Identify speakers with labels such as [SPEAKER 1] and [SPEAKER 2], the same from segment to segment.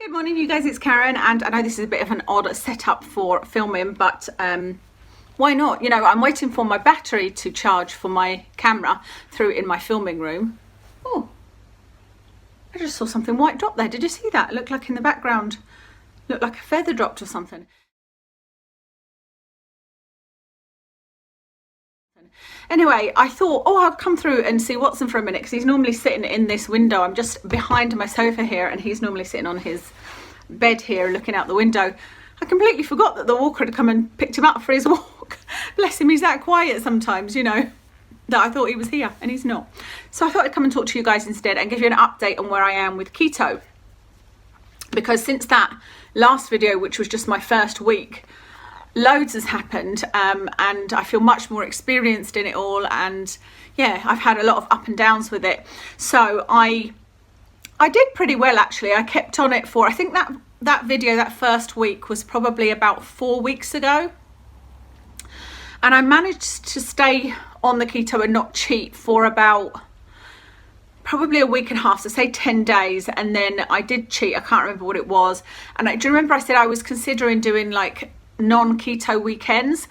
[SPEAKER 1] Good morning, you guys, it's Karen, and I know this is a bit of an odd setup for filming, but why not? You know, I'm waiting for my battery to charge for my camera through in my filming room. Oh, I just saw something white drop there. Did you see that? It looked like in the background, looked like a feather dropped or something. Anyway, I thought, oh, I'll come through and see Watson for a minute, because he's normally sitting in this window. I'm just behind my sofa here, and he's normally sitting on his bed here looking out the window. I completely forgot that the walker had come and picked him up for his walk. Bless him, he's that quiet sometimes, you know, that I thought he was here, and he's not. So I thought I'd come and talk to you guys instead and give you an update on where I am with keto. Because since that last video, which was just my first week, loads has happened, and I feel much more experienced in it all, and yeah, I've had a lot of up and downs with it. So I did pretty well, actually. I kept on it for, I think that video, that first week, was probably about 4 weeks ago, and I managed to stay on the keto and not cheat for about probably a week and a half, so say 10 days, and then I did cheat. I can't remember what it was. And do you remember I said I was considering doing like non-keto weekends?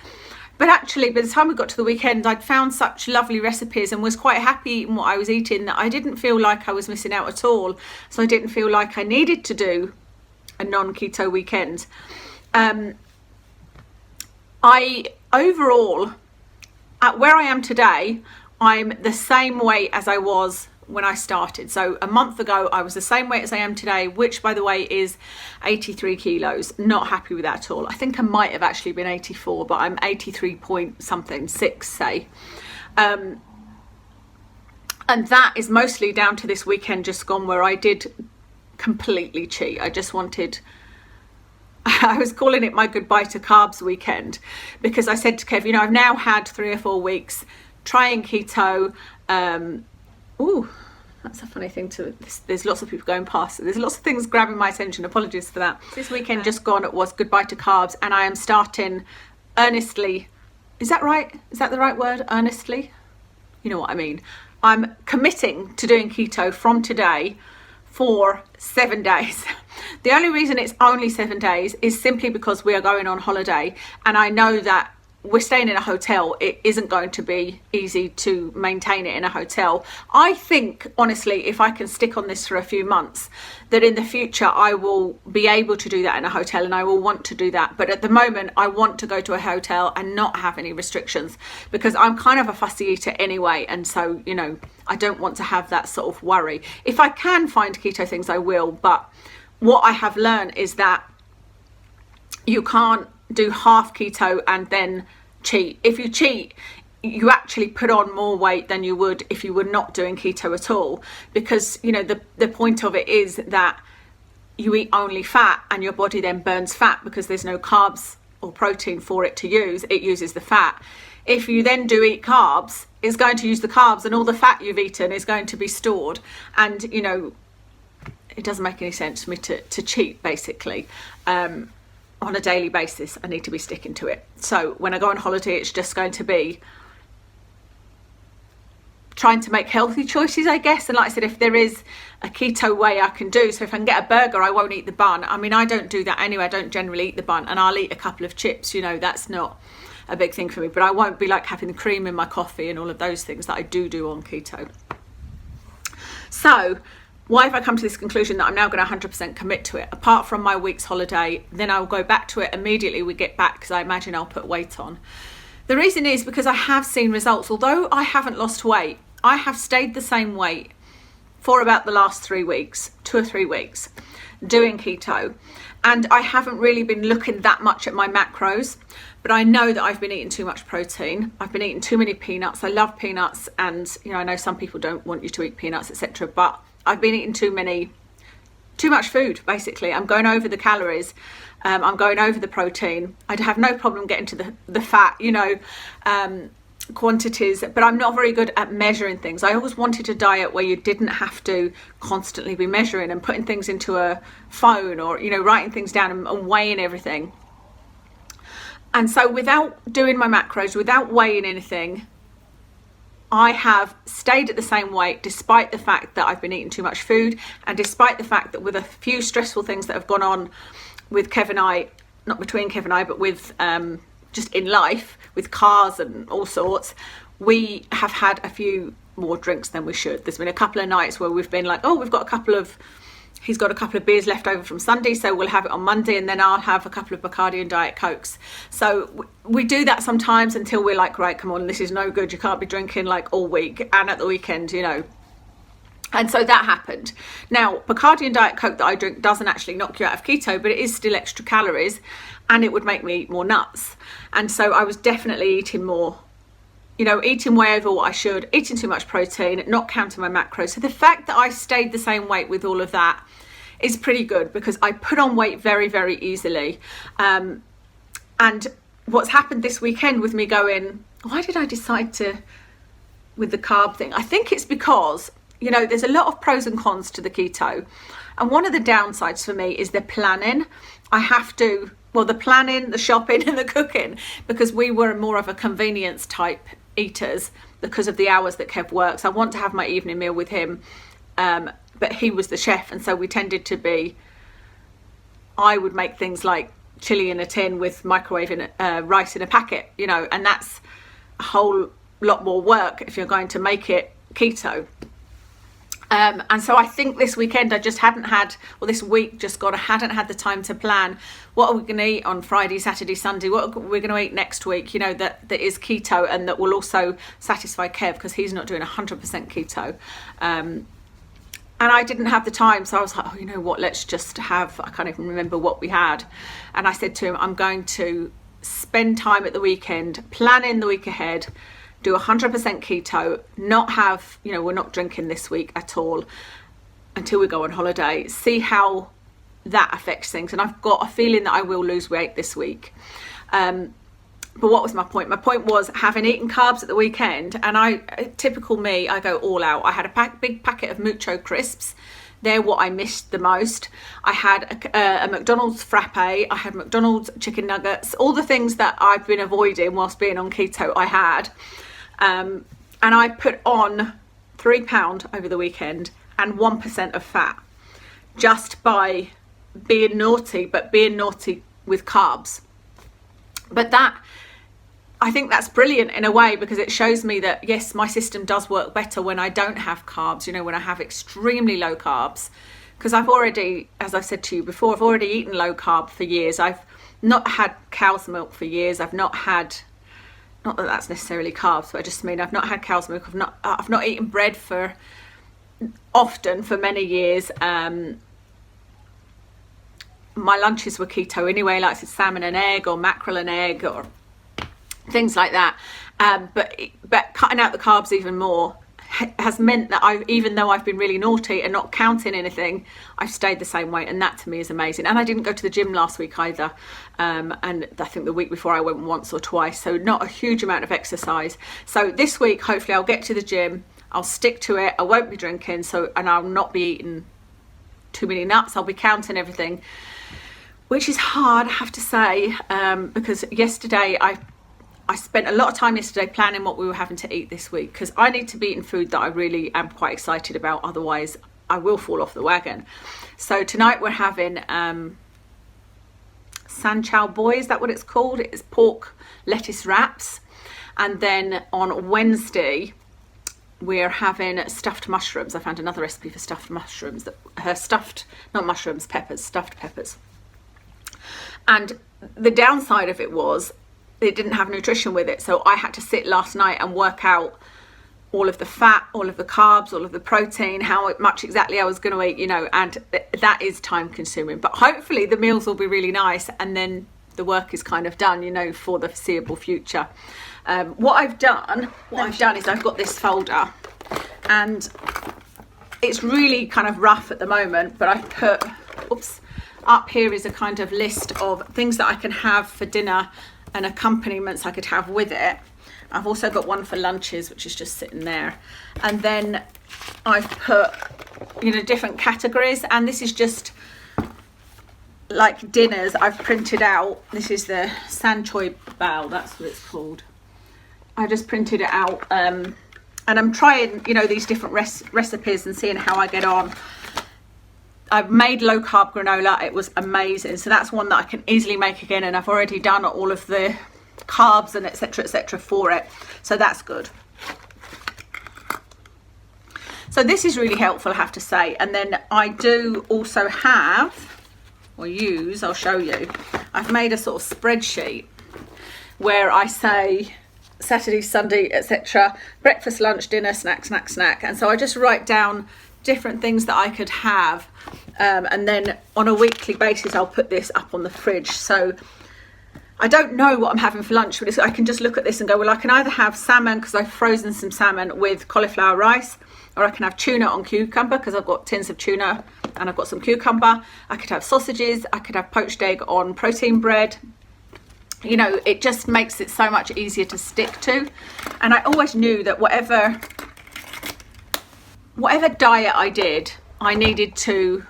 [SPEAKER 1] But actually, by the time we got to the weekend, I'd found such lovely recipes and was quite happy eating what I was eating that I didn't feel like I was missing out at all. So I didn't feel like I needed to do a non-keto weekend. Overall, at where I am today, I'm the same weight as I was when I started. So a month ago, I was the same weight as I am today, which, by the way, is 83 kilos. Not happy with that at all. I think I might have actually been 84, but I'm 83 point something, 6, say. And that is mostly down to this weekend just gone, where I did completely cheat. I just wanted, I was calling it my goodbye to carbs weekend, because I said to Kev, you know, I've now had 3 or 4 weeks trying keto. Ooh, that's a funny thing to, there's lots of people going past. There's lots of things grabbing my attention. Apologies for that. This weekend just gone, it was goodbye to carbs, and I am starting earnestly. Is that right? Is that the right word? Earnestly? You know what I mean. I'm committing to doing keto from today for 7 days. The only reason it's only 7 days is simply because we are going on holiday, and I know that we're staying in a hotel. It isn't going to be easy to maintain it in a hotel. I think, honestly, if I can stick on this for a few months, that in the future I will be able to do that in a hotel, and I will want to do that. But at the moment, I want to go to a hotel and not have any restrictions, because I'm kind of a fussy eater anyway. And so, you know, I don't want to have that sort of worry. If I can find keto things, I will. But what I have learned is that you can't do half keto and then cheat. If you cheat, you actually put on more weight than you would if you were not doing keto at all, because, you know, the point of it is that you eat only fat, and your body then burns fat because there's no carbs or protein for it to use. It uses the fat. If you then do eat carbs, it's going to use the carbs, and all the fat you've eaten is going to be stored. And, you know, it doesn't make any sense for me to cheat, basically. On a daily basis, I need to be sticking to it. So when I go on holiday, it's just going to be trying to make healthy choices, I guess. And like I said, if there is a keto way I can do, so if I can get a burger, I won't eat the bun. I mean, I don't do that anyway. I don't generally eat the bun, and I'll eat a couple of chips. You know, that's not a big thing for me, but I won't be like having the cream in my coffee and all of those things that I do on keto. So why have I come to this conclusion that I'm now going to 100% commit to it? Apart from my week's holiday, then I'll go back to it immediately we get back, because I imagine I'll put weight on. The reason is because I have seen results. Although I haven't lost weight, I have stayed the same weight for about the last 3 weeks, 2 or 3 weeks, doing keto. And I haven't really been looking that much at my macros, but I know that I've been eating too much protein. I've been eating too many peanuts. I love peanuts, and, you know, I know some people don't want you to eat peanuts, etc., but I've been eating too much food, basically. I'm going over the calories. I'm going over the protein. I'd have no problem getting to the fat, you know, quantities, but I'm not very good at measuring things. I always wanted a diet where you didn't have to constantly be measuring and putting things into a phone, or, you know, writing things down and weighing everything. And so without doing my macros, without weighing anything, I have stayed at the same weight despite the fact that I've been eating too much food, and despite the fact that with a few stressful things that have gone on with Kev and I, not between Kev and I, but with just in life, with cars and all sorts, we have had a few more drinks than we should. There's been a couple of nights where we've been like, oh, he's got a couple of beers left over from Sunday, so we'll have it on Monday, and then I'll have a couple of Bacardi and Diet Cokes. So we do that sometimes until we're like, right, come on, this is no good. You can't be drinking like all week and at the weekend, you know. And so that happened. Now, Bacardi and Diet Coke that I drink doesn't actually knock you out of keto, but it is still extra calories, and it would make me eat more nuts. And so I was definitely eating more, you know, eating way over what I should, eating too much protein, not counting my macros. So the fact that I stayed the same weight with all of that is pretty good, because I put on weight very, very easily. And what's happened this weekend with me going, why did I decide to, with the carb thing? I think it's because, you know, there's a lot of pros and cons to the keto. And one of the downsides for me is the planning. I have to, well, the planning, the shopping and the cooking, because we were more of a convenience type eaters because of the hours that Kev works. I want to have my evening meal with him, but he was the chef, and so we tended to be, I would make things like chili in a tin with microwaving rice in a packet, you know, and that's a whole lot more work if you're going to make it keto. And so I think this weekend I just hadn't had, or this week just gone, I hadn't had the time to plan what are we going to eat on Friday, Saturday, Sunday, what are we going to eat next week, you know, that is keto and that will also satisfy Kev, because he's not doing 100% keto. And I didn't have the time, so I was like, oh, you know what, let's just have, I can't even remember what we had. And I said to him, I'm going to spend time at the weekend, planning the week ahead, do 100% keto, not have, you know, we're not drinking this week at all until we go on holiday, see how that affects things. And I've got a feeling that I will lose weight this week. But what was my point? My point was, having eaten carbs at the weekend, and typical me, I go all out. I had a big packet of Mucho crisps. They're what I missed the most. I had a McDonald's frappe. I had McDonald's chicken nuggets, all the things that I've been avoiding whilst being on keto, I had. And I put on 3 pounds over the weekend and 1% of fat, just by being naughty, but being naughty with carbs. But that, I think that's brilliant in a way, because it shows me that yes, my system does work better when I don't have carbs, you know, when I have extremely low carbs. Because I've already, as I've said to you before, I've already eaten low carb for years. I've not had cow's milk for years. I've not had, not that that's necessarily carbs, but I just mean I've not had cow's milk. I've not eaten bread for many years. My lunches were keto anyway, like salmon and egg or mackerel and egg or things like that. But cutting out the carbs even more has meant that even though I've been really naughty and not counting anything, I've stayed the same weight, and that to me is amazing. And I didn't go to the gym last week either, and I think the week before I went once or twice, so not a huge amount of exercise. So this week hopefully I'll get to the gym, I'll stick to it, I won't be drinking, and I'll not be eating too many nuts. I'll be counting everything, which is hard, I have to say, because yesterday I spent a lot of time yesterday planning what we were having to eat this week, because I need to be eating food that I really am quite excited about, otherwise I will fall off the wagon. So tonight we're having san chow boy, is that what it's called? It's pork lettuce wraps. And then on Wednesday we're having stuffed mushrooms. I found another recipe for stuffed mushrooms, stuffed peppers. And the downside of it was it didn't have nutrition with it, so I had to sit last night and work out all of the fat, all of the carbs, all of the protein, how much exactly I was going to eat, you know, and that is time consuming. But hopefully the meals will be really nice, and then the work is kind of done, you know, for the foreseeable future. What I've done is I've got this folder, and it's really kind of rough at the moment, but I've put, up here is a kind of list of things that I can have for dinner and accompaniments I could have with it. I've also got one for lunches, which is just sitting there. And then I've put, you know, different categories, and this is just like dinners I've printed out. This is the san choy bao, that's what it's called. I just printed it out And I'm trying, you know, these different recipes and seeing how I get on. I've made low carb granola. It was amazing. So that's one that I can easily make again. And I've already done all of the carbs and etc. for it. So that's good. So this is really helpful, I have to say. And then I do also have, or use, I'll show you. I've made a sort of spreadsheet where I say Saturday, Sunday, etc. breakfast, lunch, dinner, snack. And so I just write down different things that I could have. And then on a weekly basis, I'll put this up on the fridge. So I don't know what I'm having for lunch, but I can just look at this and go, well, I can either have salmon because I've frozen some salmon with cauliflower rice, or I can have tuna on cucumber because I've got tins of tuna and I've got some cucumber. I could have sausages. I could have poached egg on protein bread. You know, it just makes it so much easier to stick to. And I always knew that whatever diet I did, I needed to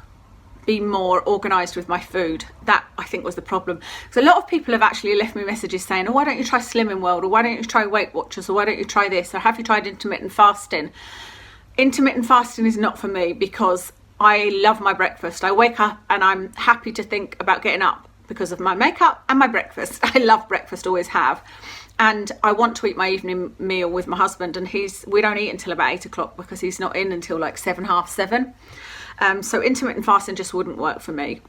[SPEAKER 1] be more organised with my food. That I think was the problem. So a lot of people have actually left me messages saying, oh, why don't you try Slimming World, or why don't you try Weight Watchers, or why don't you try this, or have you tried intermittent fasting? Intermittent fasting is not for me because I love my breakfast. I wake up and I'm happy to think about getting up because of my makeup and my breakfast. I love breakfast, always have. And I want to eat my evening meal with my husband, and we don't eat until about 8 o'clock because he's not in until like 7, half 7. So intermittent fasting just wouldn't work for me.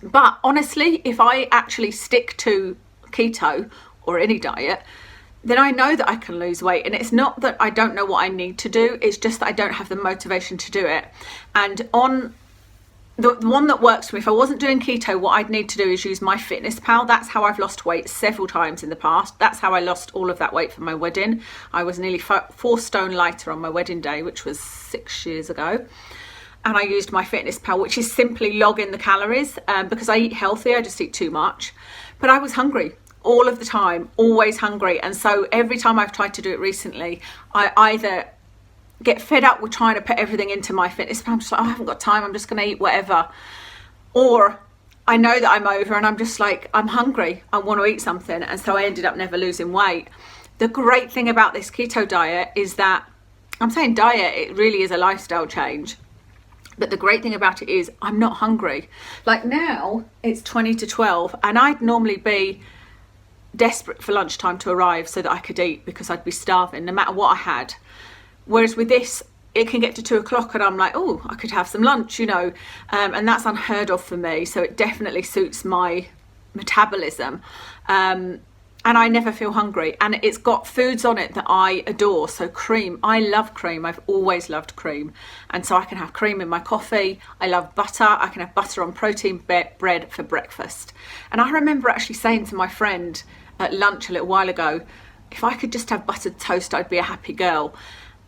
[SPEAKER 1] But honestly, if I actually stick to keto or any diet, then I know that I can lose weight. And it's not that I don't know what I need to do, it's just that I don't have the motivation to do it. And on the one that works for me, if I wasn't doing keto, what I'd need to do is use MyFitnessPal. That's how I've lost weight several times in the past. That's how I lost all of that weight for my wedding. I was nearly 4 stone lighter on my wedding day, which was 6 years ago. And I used MyFitnessPal, which is simply logging the calories because I eat healthy. I just eat too much. But I was hungry all of the time, always hungry. And so every time I've tried to do it recently, I either get fed up with trying to put everything into MyFitnessPal. I'm just like, oh, I haven't got time, I'm just going to eat whatever. Or I know that I'm over and I'm just like, I'm hungry, I want to eat something. And so I ended up never losing weight. The great thing about this keto diet is that, I'm saying diet, it really is a lifestyle change. But the great thing about it is I'm not hungry. Like now it's 20 to 12 and I'd normally be desperate for lunchtime to arrive so that I could eat because I'd be starving no matter what I had. Whereas with this, it can get to 2 o'clock and I'm like, oh, I could have some lunch, you know, and that's unheard of for me. So it definitely suits my metabolism. And I never feel hungry, and it's got foods on it that I adore. So cream, I love cream. I've always loved cream. And so I can have cream in my coffee. I love butter. I can have butter on protein bread for breakfast. And I remember actually saying to my friend at lunch a little while ago, if I could just have buttered toast, I'd be a happy girl.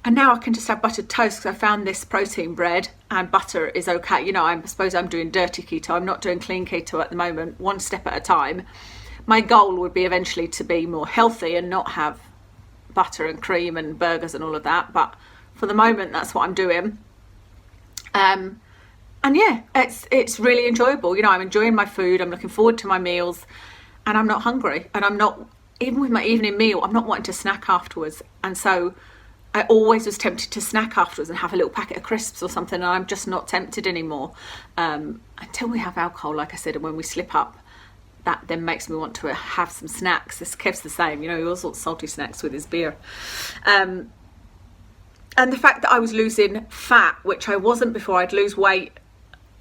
[SPEAKER 1] And now I can just have buttered toast because I found this protein bread and butter is okay. You know, I suppose I'm doing dirty keto. I'm not doing clean keto at the moment, one step at a time. My goal would be eventually to be more healthy and not have butter and cream and burgers and all of that. But for the moment, that's what I'm doing. And yeah, it's really enjoyable. You know, I'm enjoying my food. I'm looking forward to my meals and I'm not hungry. And I'm not, even with my evening meal, I'm not wanting to snack afterwards. And so I always was tempted to snack afterwards and have a little packet of crisps or something. And I'm just not tempted anymore until we have alcohol, like I said, and when we slip up. That then makes me want to have some snacks. Kev's the same, you know, he always wants salty snacks with his beer. And the fact that I was losing fat, which I wasn't before, I'd lose weight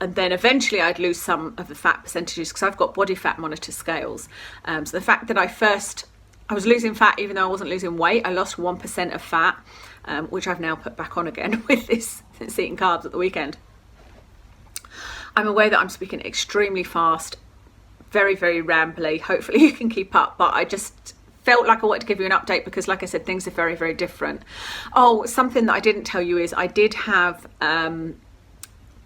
[SPEAKER 1] and then eventually I'd lose some of the fat percentages because I've got body fat monitor scales. So the fact that I was losing fat even though I wasn't losing weight, I lost 1% of fat, which I've now put back on again with this since eating carbs at the weekend. I'm aware that I'm speaking extremely fast, very, very rambly. Hopefully you can keep up, but I just felt like I wanted to give you an update because, like I said, things are very, very different. Oh, something that I didn't tell you is I did have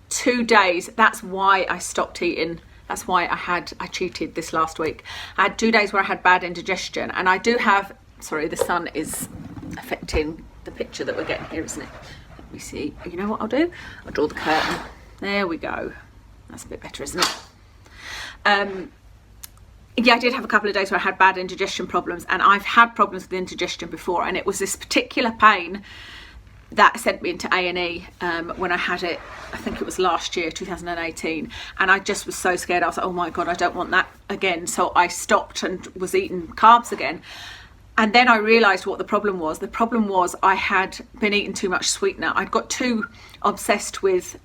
[SPEAKER 1] 2 days. That's why I stopped eating. That's why I cheated this last week. I had 2 days where I had bad indigestion, and I do have, sorry, the sun is affecting the picture that we're getting here, isn't it? Let me see. You know what I'll do? I'll draw the curtain. There we go. That's a bit better, isn't it? yeah, I did have a couple of days where I had bad indigestion problems, and I've had problems with indigestion before, and it was this particular pain that sent me into A&E when I had it. I think it was last year, 2018, and I just was so scared. I was like, oh my God, I don't want that again. So I stopped and was eating carbs again. And then I realised what the problem was. The problem was I had been eating too much sweetener. I'd got too obsessed with,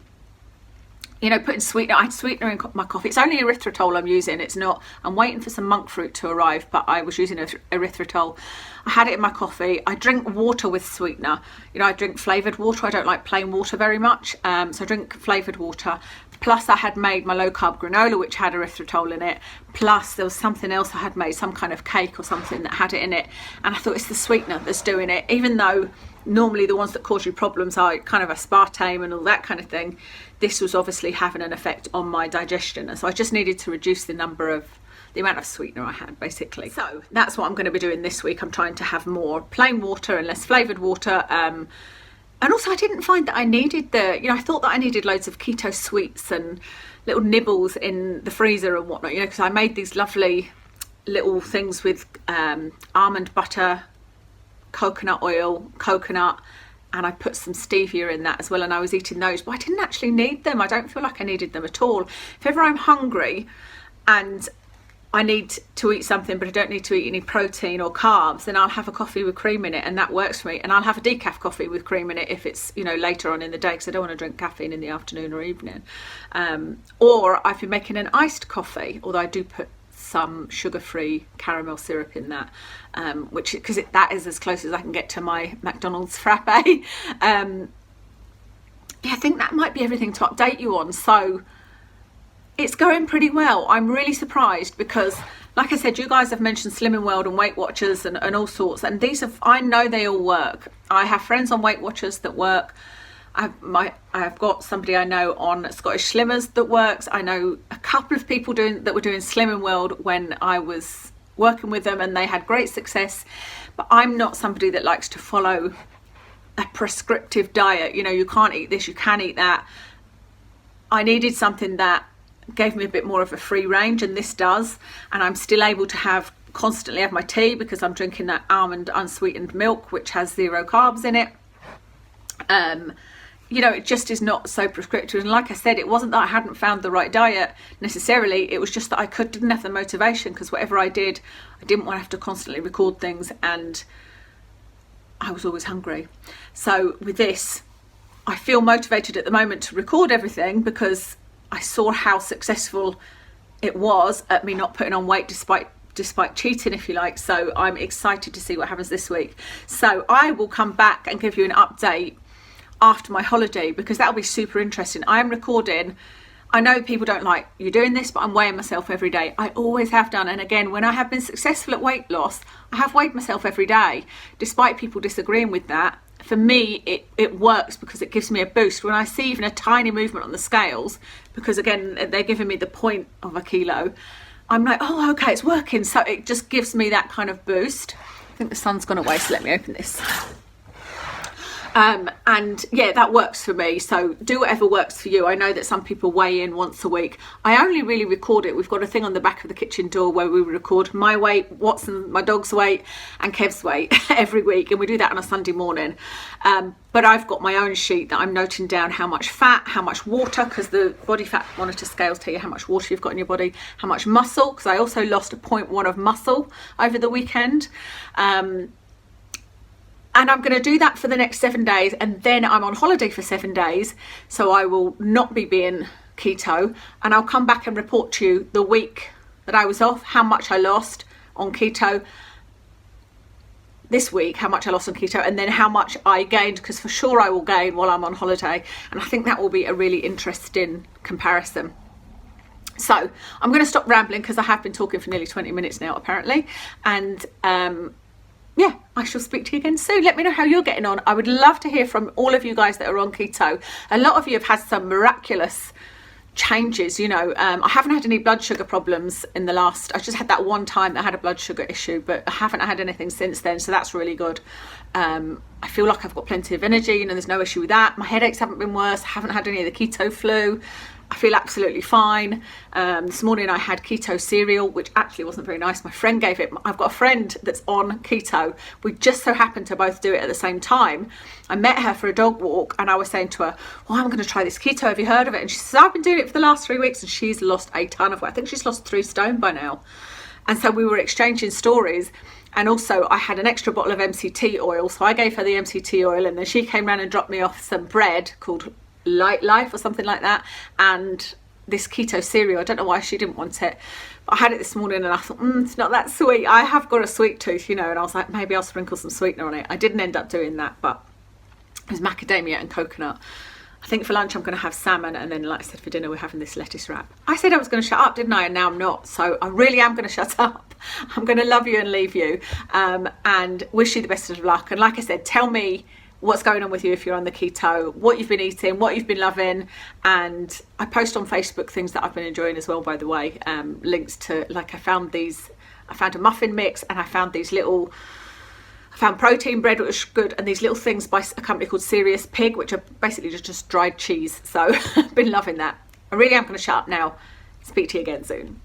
[SPEAKER 1] you know, putting sweetener. I had sweetener in my coffee. It's only erythritol I'm using. It's not, I'm waiting for some monk fruit to arrive, but I was using erythritol. I had it in my coffee. I drink water with sweetener. You know, I drink flavoured water. I don't like plain water very much. So I drink flavoured water. Plus I had made my low carb granola, which had erythritol in it. Plus there was something else I had made, some kind of cake or something that had it in it. And I thought, it's the sweetener that's doing it. Even though normally the ones that cause you problems are kind of aspartame and all that kind of thing, this was obviously having an effect on my digestion. And so I just needed to reduce the amount of sweetener I had, basically. So that's what I'm going to be doing this week. I'm trying to have more plain water and less flavoured water. And also I didn't find that I needed I thought that I needed loads of keto sweets and little nibbles in the freezer and whatnot, you know, because I made these lovely little things with almond butter, coconut oil, coconut, and I put some stevia in that as well, and I was eating those, but I didn't actually need them. I don't feel like I needed them at all. If ever I'm hungry and I need to eat something but I don't need to eat any protein or carbs, then I'll have a coffee with cream in it, and that works for me. And I'll have a decaf coffee with cream in it if it's, you know, later on in the day, because I don't want to drink caffeine in the afternoon or evening. Or I've been making an iced coffee, although I do put some sugar-free caramel syrup in that, which, because that is as close as I can get to my McDonald's frappe. I think that might be everything to update you on. So it's going pretty well. I'm really surprised because, like I said, you guys have mentioned Slimming World and Weight Watchers and all sorts, and I know they all work. I have friends on Weight Watchers that work. I've got somebody I know on Scottish Slimmers that works. I know a couple of people that were doing Slimming World when I was working with them, and they had great success. But I'm not somebody that likes to follow a prescriptive diet. You know, you can't eat this, you can eat that. I needed something that gave me a bit more of a free range, and this does. And I'm still able to constantly have my tea because I'm drinking that almond unsweetened milk, which has 0 carbs in it. You know, it just is not so prescriptive. And like I said, it wasn't that I hadn't found the right diet necessarily. It was just that I didn't have the motivation, because whatever I did, I didn't want to have to constantly record things, and I was always hungry. So with this, I feel motivated at the moment to record everything, because I saw how successful it was at me not putting on weight despite cheating, if you like. So I'm excited to see what happens this week. So I will come back and give you an update after my holiday, because that'll be super interesting. I am recording. I know people don't like you doing this, but I'm weighing myself every day. I always have done. And again, when I have been successful at weight loss, I have weighed myself every day, despite people disagreeing with that. For me, it works because it gives me a boost. When I see even a tiny movement on the scales, because again, they're giving me the point of a kilo, I'm like, oh, okay, it's working. So it just gives me that kind of boost. I think the sun's gone away, so let me open this. And yeah, that works for me. So do whatever works for you. I know that some people weigh in once a week. I only really record it. We've got a thing on the back of the kitchen door where we record my weight, Watson, my dog's weight, and Kev's weight every week. And we do that on a Sunday morning. But I've got my own sheet that I'm noting down how much fat, how much water, because the body fat monitor scales tell you how much water you've got in your body, how much muscle, because I also lost a 0.1 of muscle over the weekend. And I'm going to do that for the next 7 days, and then I'm on holiday for 7 days, so I will not be being keto, and I'll come back and report to you the week that I was off, how much I lost on keto this week, how much I lost on keto, and then how much I gained, because for sure I will gain while I'm on holiday, and I think that will be a really interesting comparison. So I'm going to stop rambling, because I have been talking for nearly 20 minutes now apparently, and yeah, I shall speak to you again soon. Let me know how you're getting on. I would love to hear from all of you guys that are on keto. A lot of you have had some miraculous changes, you know. I haven't had any blood sugar problems in the last, I just had that one time that I had a blood sugar issue, but I haven't had anything since then, so that's really good. I feel like I've got plenty of energy, you know, there's no issue with that. My headaches haven't been worse. I haven't had any of the keto flu. I feel absolutely fine. This morning I had keto cereal, which actually wasn't very nice. My friend gave it. I've got a friend that's on keto. We just so happened to both do it at the same time. I met her for a dog walk and I was saying to her, well, I'm going to try this keto. Have you heard of it? And she says, I've been doing it for the last 3 weeks, and she's lost a ton of weight. I think she's lost 3 stone by now. And so we were exchanging stories. And also I had an extra bottle of MCT oil. So I gave her the MCT oil, and then she came round and dropped me off some bread called Light Life or something like that, and this keto cereal. I don't know why she didn't want it, but I had it this morning and I thought, it's not that sweet. I have got a sweet tooth, and I was like, maybe I'll sprinkle some sweetener on it. I didn't end up doing that, but it was macadamia and coconut. I think for lunch I'm going to have salmon, and then, like I said, for dinner we're having this lettuce wrap. I said I was going to shut up, didn't I? And now I'm not. So I really am going to shut up. I'm going to love you and leave you, and wish you the best of luck. And like I said, tell me what's going on with you if you're on the keto, what you've been eating, what you've been loving. And I post on Facebook things that I've been enjoying as well, by the way. Links to, like, I found a muffin mix, and I found protein bread, which was good, and these little things by a company called Serious Pig, which are basically just dried cheese. So I've been loving that. I really am going to shut up now. Speak to you again soon.